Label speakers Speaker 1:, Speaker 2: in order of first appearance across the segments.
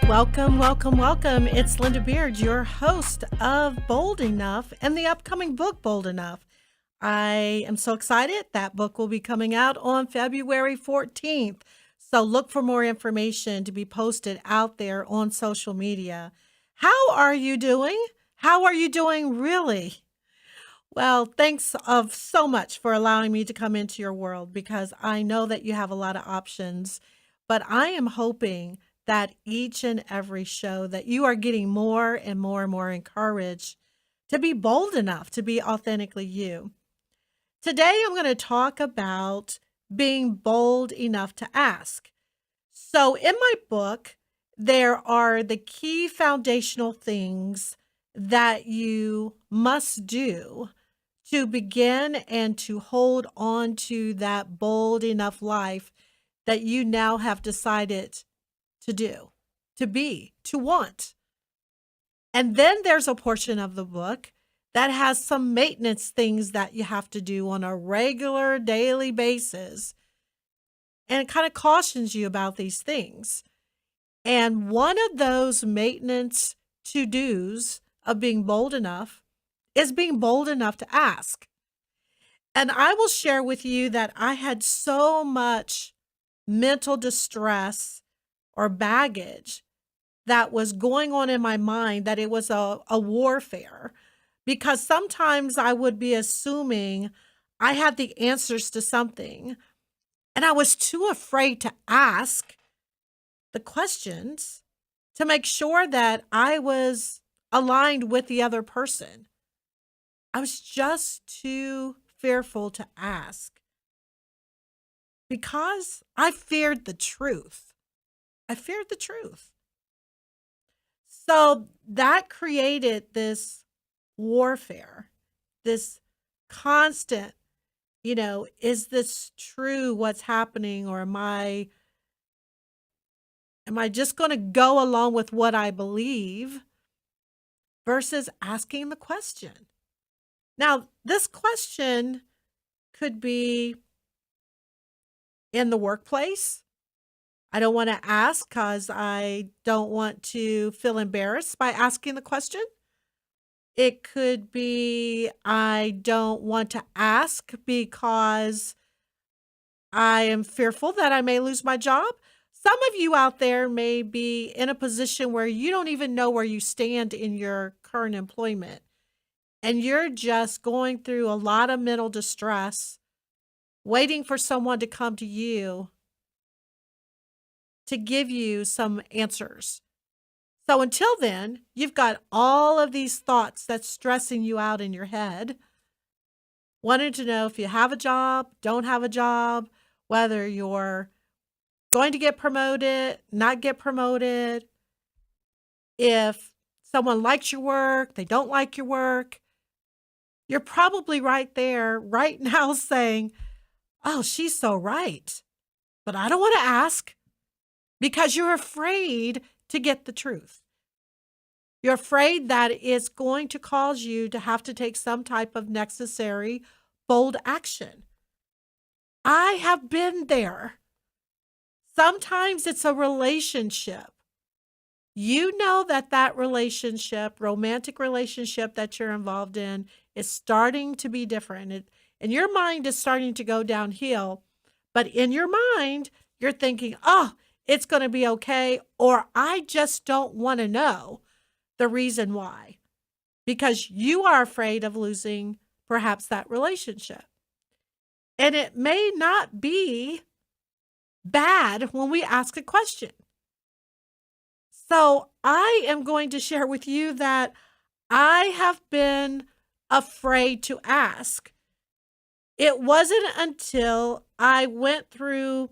Speaker 1: Welcome, welcome, welcome. It's Linda Beard, your host of Bold Enough and the upcoming book Bold Enough. I am so excited. That book will be coming out on February 14th. So look for more information to be posted out there on social media. How are you doing? How are you doing really? Well, thanks of so much for allowing me to come into your world because I know that you have a lot of options, but I am hoping that each and every show that you are getting more and more and more encouraged to be bold enough to be authentically you. Today, I'm going to talk about being bold enough to ask. So, in my book, there are the key foundational things that you must do to begin and to hold on to that bold enough life that you now have decided to do, to be, to want. And then there's a portion of the book that has some maintenance things that you have to do on a regular daily basis. And it kind of cautions you about these things. And one of those maintenance to dos of being bold enough is being bold enough to ask. And I will share with you that I had so much mental distress or baggage that was going on in my mind that it was a warfare because sometimes I would be assuming I had the answers to something and I was too afraid to ask the questions to make sure that I was aligned with the other person. I was just too fearful to ask because I feared the truth. I feared the truth. So that created this warfare, this constant, is this true what's happening or am I just going to go along with what I believe versus asking the question? Now, this question could be in the workplace. I don't want to ask because I don't want to feel embarrassed by asking the question. It could be I don't want to ask because I am fearful that I may lose my job. Some of you out there may be in a position where you don't even know where you stand in your current employment, and you're just going through a lot of mental distress, waiting for someone to come to you to give you some answers. So until then, you've got all of these thoughts that's stressing you out in your head, wanting to know if you have a job, don't have a job, whether you're going to get promoted, not get promoted, if someone likes your work, they don't like your work. You're probably right there right now saying, oh, she's so right, but I don't want to ask. Because you're afraid to get the truth. You're afraid that it's going to cause you to have to take some type of necessary, bold action. I have been there. Sometimes it's a relationship. You know that relationship, romantic relationship that you're involved in, is starting to be different. And your mind is starting to go downhill. But in your mind, you're thinking, oh, it's going to be okay, or I just don't want to know the reason why, because you are afraid of losing perhaps that relationship. And it may not be bad when we ask a question. So I am going to share with you that I have been afraid to ask. It wasn't until I went through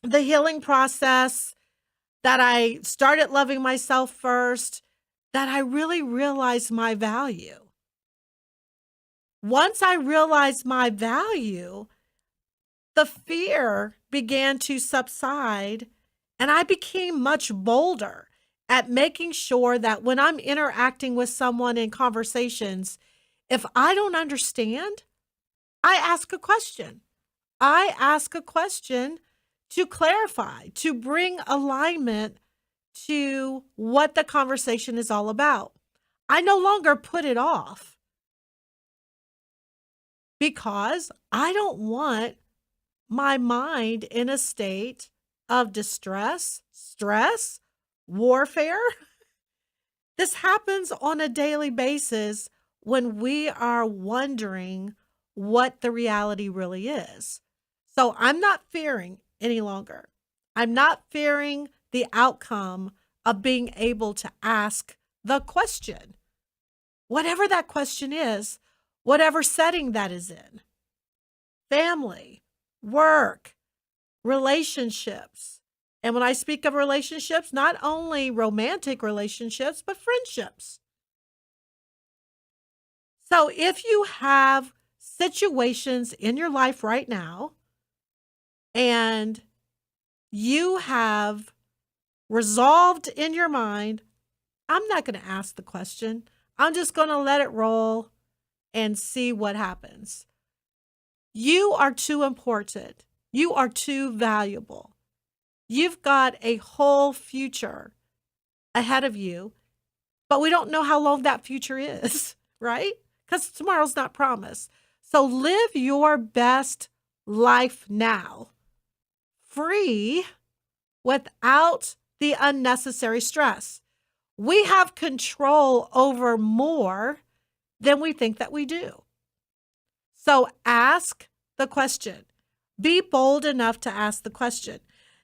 Speaker 1: the healing process, that I started loving myself first, that I really realized my value. Once I realized my value, the fear began to subside, and I became much bolder at making sure that when I'm interacting with someone in conversations, if I don't understand, I ask a question. I ask a question to clarify, to bring alignment to what the conversation is all about. I no longer put it off because I don't want my mind in a state of distress, stress, warfare. This happens on a daily basis when we are wondering what the reality really is. So I'm not fearing any longer. I'm not fearing the outcome of being able to ask the question, whatever that question is, whatever setting that is in, family, work, relationships. And when I speak of relationships, not only romantic relationships, but friendships. So if you have situations in your life right now and you have resolved in your mind, I'm not going to ask the question. I'm just going to let it roll and see what happens. You are too important. You are too valuable. You've got a whole future ahead of you, but we don't know how long that future is, right? Because tomorrow's not promised. So live your best life now, free, without the unnecessary stress. We have control over more than we think that we do. So ask the question. Be bold enough to ask the question.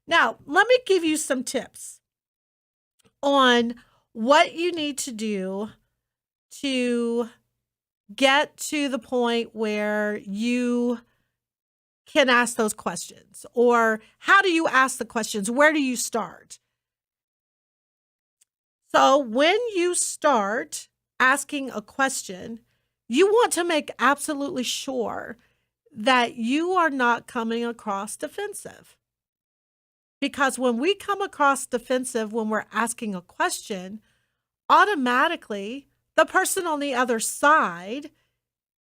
Speaker 1: Now, let me give you some tips on what you need to do to get to the point where you can ask those questions. Or how do you ask the questions? Where do you start? So when you start asking a question, you want to make absolutely sure that you are not coming across defensive. Because when we come across defensive when we're asking a question, automatically the person on the other side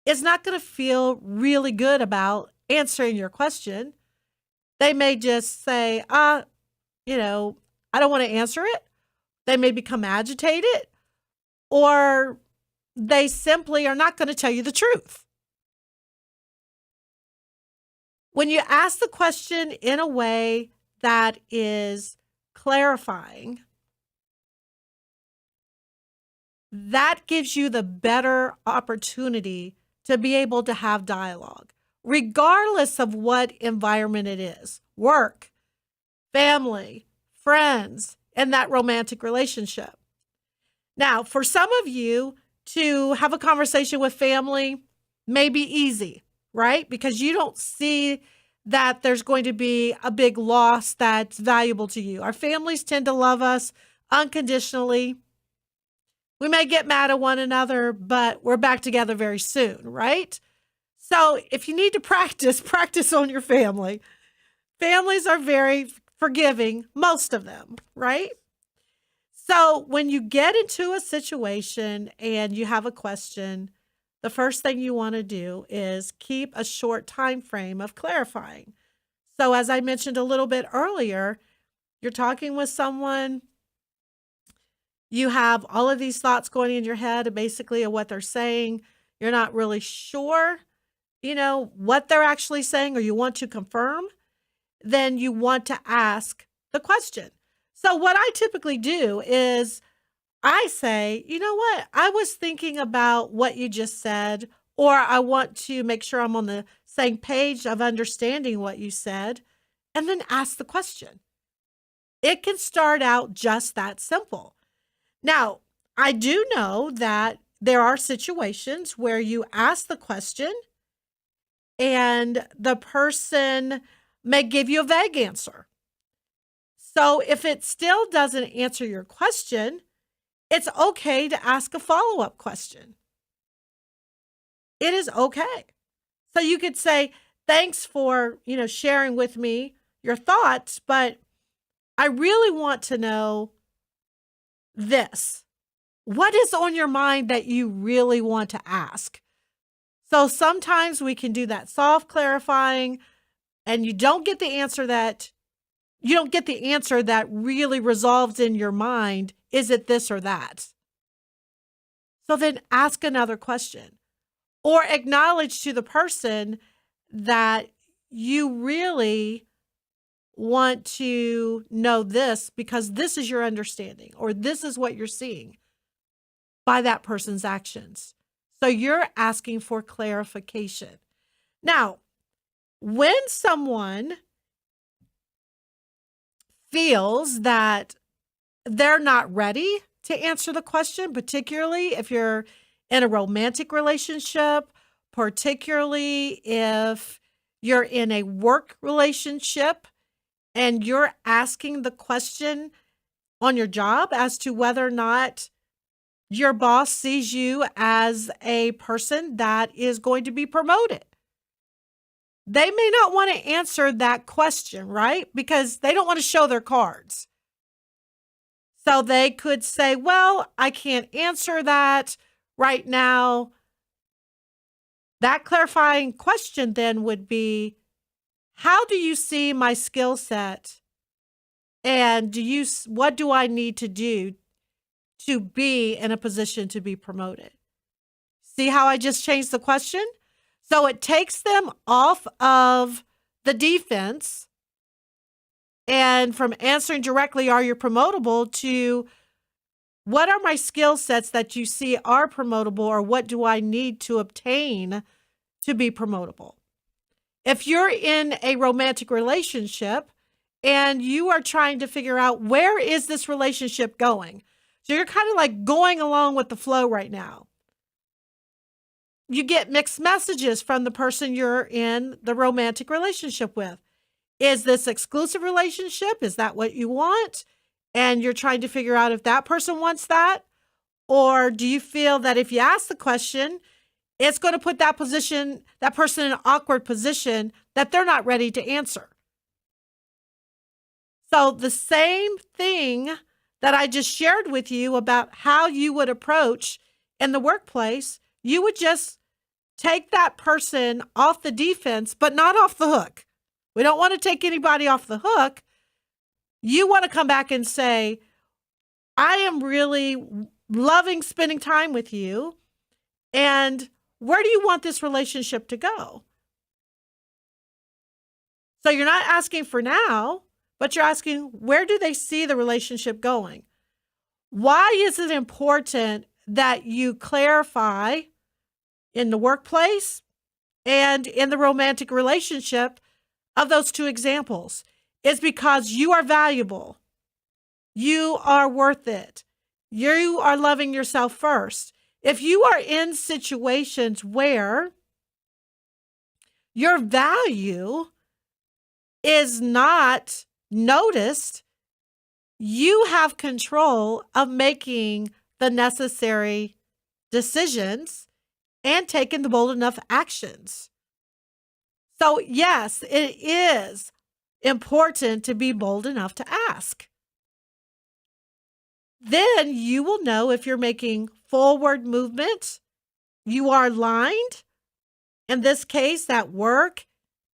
Speaker 1: is not going to feel really good about answering your question. They may just say, I don't want to answer it. They may become agitated, or they simply are not going to tell you the truth. When you ask the question in a way that is clarifying, that gives you the better opportunity to be able to have dialogue, regardless of what environment it is, work, family, friends, and that romantic relationship. Now, for some of you, to have a conversation with family may be easy, right? Because you don't see that there's going to be a big loss that's valuable to you. Our families tend to love us unconditionally. We may get mad at one another, but we're back together very soon, right? So if you need to practice on your family. Families are very forgiving, most of them, right? So when you get into a situation and you have a question, the first thing you want to do is keep a short time frame of clarifying. So as I mentioned a little bit earlier, you're talking with someone, you have all of these thoughts going in your head basically of what they're saying. You're not really sure, what they're actually saying, or you want to confirm, then you want to ask the question. So what I typically do is I say, you know what? I was thinking about what you just said, or I want to make sure I'm on the same page of understanding what you said, and then ask the question. It can start out just that simple. Now, I do know that there are situations where you ask the question and the person may give you a vague answer. So if it still doesn't answer your question, it's okay to ask a follow-up question. It is okay. So you could say, thanks for, sharing with me your thoughts, but I really want to know this. What is on your mind that you really want to ask? So sometimes we can do that soft clarifying and you don't get the answer that you don't get the answer that really resolves in your mind, is it this or that? So then ask another question or acknowledge to the person that you really want to know this because this is your understanding or this is what you're seeing by that person's actions. So you're asking for clarification. Now, when someone feels that they're not ready to answer the question, particularly if you're in a romantic relationship, particularly if you're in a work relationship and you're asking the question on your job as to whether or not your boss sees you as a person that is going to be promoted. They may not want to answer that question, right? Because they don't want to show their cards. So they could say, well, I can't answer that right now. That clarifying question then would be, how do you see my skill set? And what do I need to do to be in a position to be promoted? See how I just changed the question? So it takes them off of the defense and from answering directly, are you promotable, to what are my skill sets that you see are promotable, or what do I need to obtain to be promotable? If you're in a romantic relationship and you are trying to figure out where is this relationship going, so you're kind of like going along with the flow right now. You get mixed messages from the person you're in the romantic relationship with. Is this exclusive relationship? Is that what you want? And you're trying to figure out if that person wants that? Or do you feel that if you ask the question, it's going to put that person in an awkward position that they're not ready to answer? So the same thing that I just shared with you about how you would approach in the workplace, you would just take that person off the defense, but not off the hook. We don't want to take anybody off the hook. You want to come back and say, I am really loving spending time with you. And where do you want this relationship to go? So you're not asking for now, but you're asking, where do they see the relationship going? Why is it important that you clarify in the workplace and in the romantic relationship of those two examples? It's because you are valuable. You are worth it. You are loving yourself first. If you are in situations where your value is not noticed, you have control of making the necessary decisions and taking the bold enough actions. So yes, it is important to be bold enough to ask. Then you will know if you're making forward movement, you are aligned, in this case, at work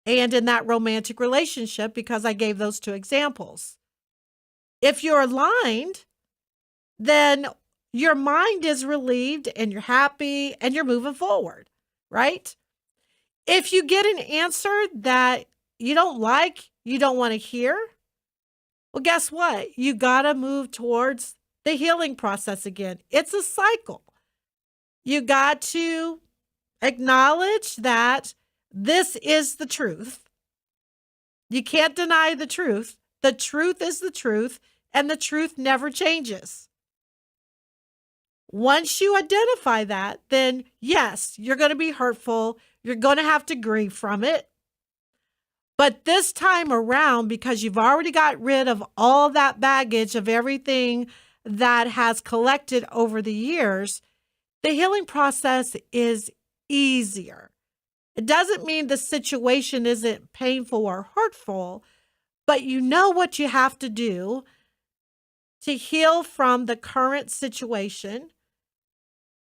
Speaker 1: and in that romantic relationship, because I gave those two examples. If you're aligned, then your mind is relieved and you're happy and you're moving forward, right? If you get an answer that you don't like, you don't want to hear, well, guess what? You got to move towards the healing process again. It's a cycle. You got to acknowledge that this is the truth. You can't deny the truth. The truth is the truth, and the truth never changes. Once you identify that, then yes, you're going to be hurtful. You're going to have to grieve from it. But this time around, because you've already got rid of all that baggage of everything that has collected over the years, the healing process is easier. It doesn't mean the situation isn't painful or hurtful, but you know what you have to do to heal from the current situation.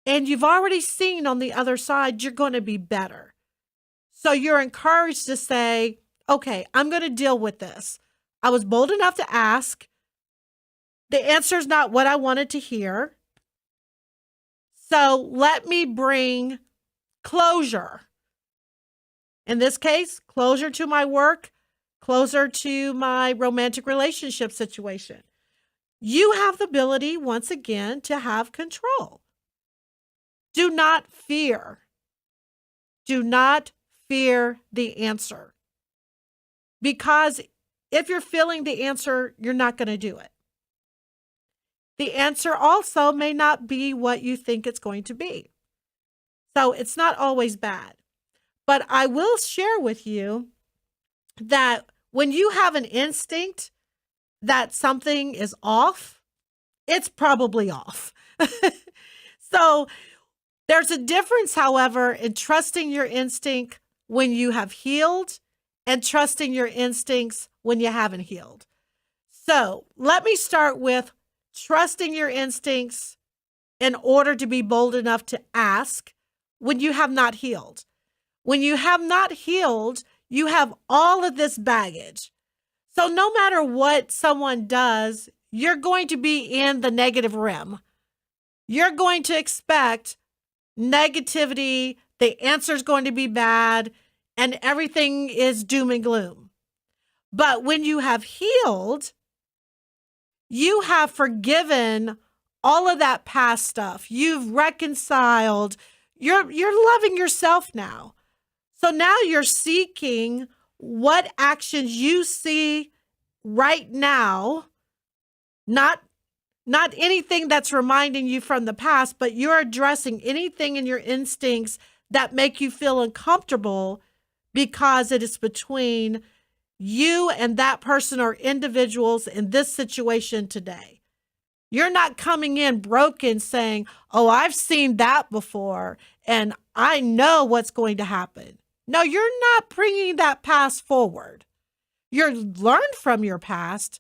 Speaker 1: And you've already seen on the other side, you're going to be better. So you're encouraged to say, okay, I'm going to deal with this. I was bold enough to ask. The answer is not what I wanted to hear. So let me bring closure. In this case, closure to my work, closure to my romantic relationship situation. You have the ability, once again, to have control. Do not fear. Do not fear the answer. Because if you're feeling the answer, you're not going to do it. The answer also may not be what you think it's going to be. So it's not always bad. But I will share with you that when you have an instinct that something is off, it's probably off. So there's a difference, however, in trusting your instinct when you have healed and trusting your instincts when you haven't healed. So let me start with trusting your instincts in order to be bold enough to ask when you have not healed. When you have not healed, you have all of this baggage. So no matter what someone does, you're going to be in the negative rim. You're going to expect negativity, the answer is going to be bad, and everything is doom and gloom. But when you have healed, you have forgiven all of that past stuff. You've reconciled. You're loving yourself now. So now you're seeking what actions you see right now, not anything that's reminding you from the past, but you're addressing anything in your instincts that make you feel uncomfortable because it is between you and that person or individuals in this situation today. You're not coming in broken saying, oh, I've seen that before and I know what's going to happen. No, you're not bringing that past forward. You're learned from your past,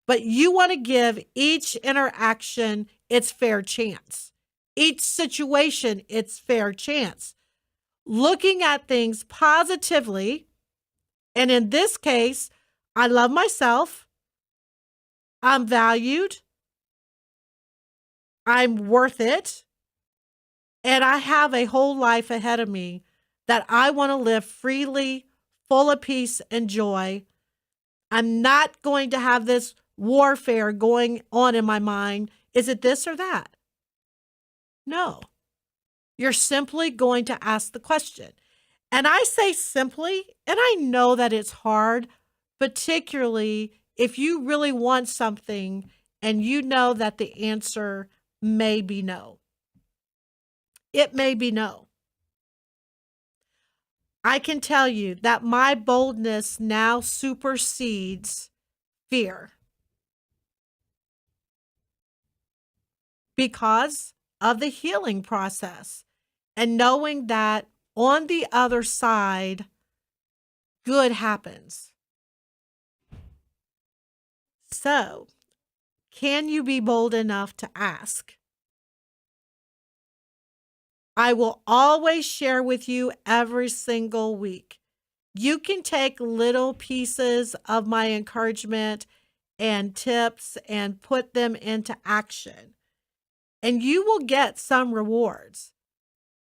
Speaker 1: but you want to give each interaction its fair chance, each situation its fair chance, looking at things positively. And in this case, I love myself. I'm valued. I'm worth it. And I have a whole life ahead of me that I want to live freely, full of peace and joy. I'm not going to have this warfare going on in my mind. Is it this or that? No. You're simply going to ask the question. And I say simply, and I know that it's hard, particularly if you really want something and you know that the answer may be no. It may be no. I can tell you that my boldness now supersedes fear because of the healing process and knowing that on the other side, good happens. So, can you be bold enough to ask? I will always share with you every single week. You can take little pieces of my encouragement and tips and put them into action, and you will get some rewards.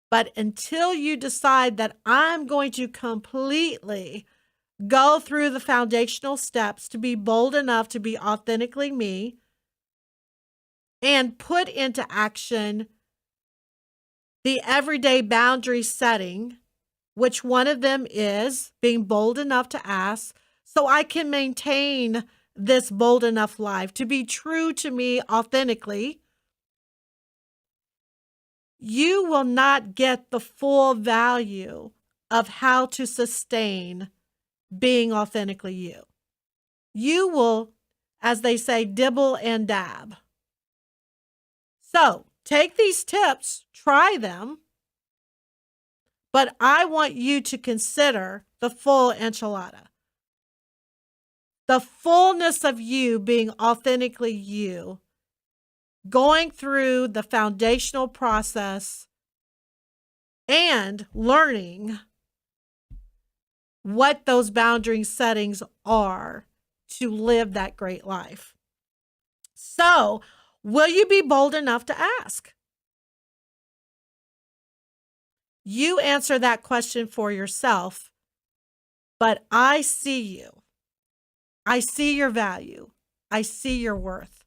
Speaker 1: But until you decide that I'm going to completely go through the foundational steps to be bold enough to be authentically me and put into action the everyday boundary setting, which one of them is being bold enough to ask so I can maintain this bold enough life to be true to me authentically, you will not get the full value of how to sustain being authentically you. You will, as they say, dibble and dab. So take these tips, try them, but I want you to consider the full enchilada. The fullness of you being authentically you, going through the foundational process and learning what those boundary settings are to live that great life. So, will you be bold enough to ask? You answer that question for yourself, but I see you. I see your value. I see your worth.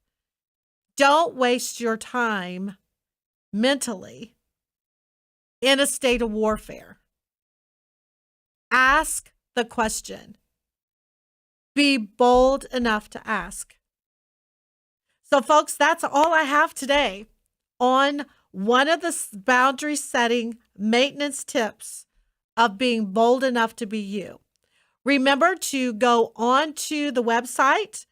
Speaker 1: Don't waste your time mentally in a state of warfare. Ask the question. Be bold enough to ask. So, folks, that's all I have today on one of the boundary setting maintenance tips of being bold enough to be you. Remember to go on to the website.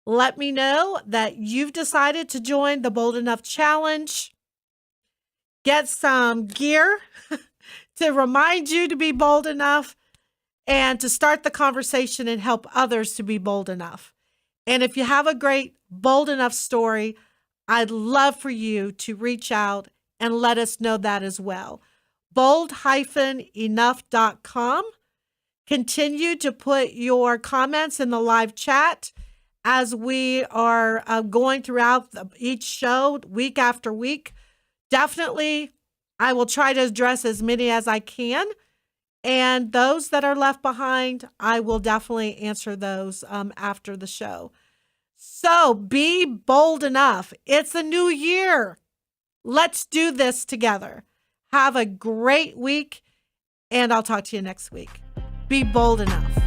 Speaker 1: Let me know that you've decided to join the Bold Enough Challenge. Get some gear to remind you to be bold enough and to start the conversation and help others to be bold enough. And if you have a great bold enough story, I'd love for you to reach out and let us know that as well. bold-enough.com. Continue to put your comments in the live chat as we are going throughout each show week after week. Definitely, I will try to address as many as I can. And those that are left behind, I will definitely answer those after the show. So be bold enough. It's a new year. Let's do this together. Have a great week, and I'll talk to you next week. Be bold enough.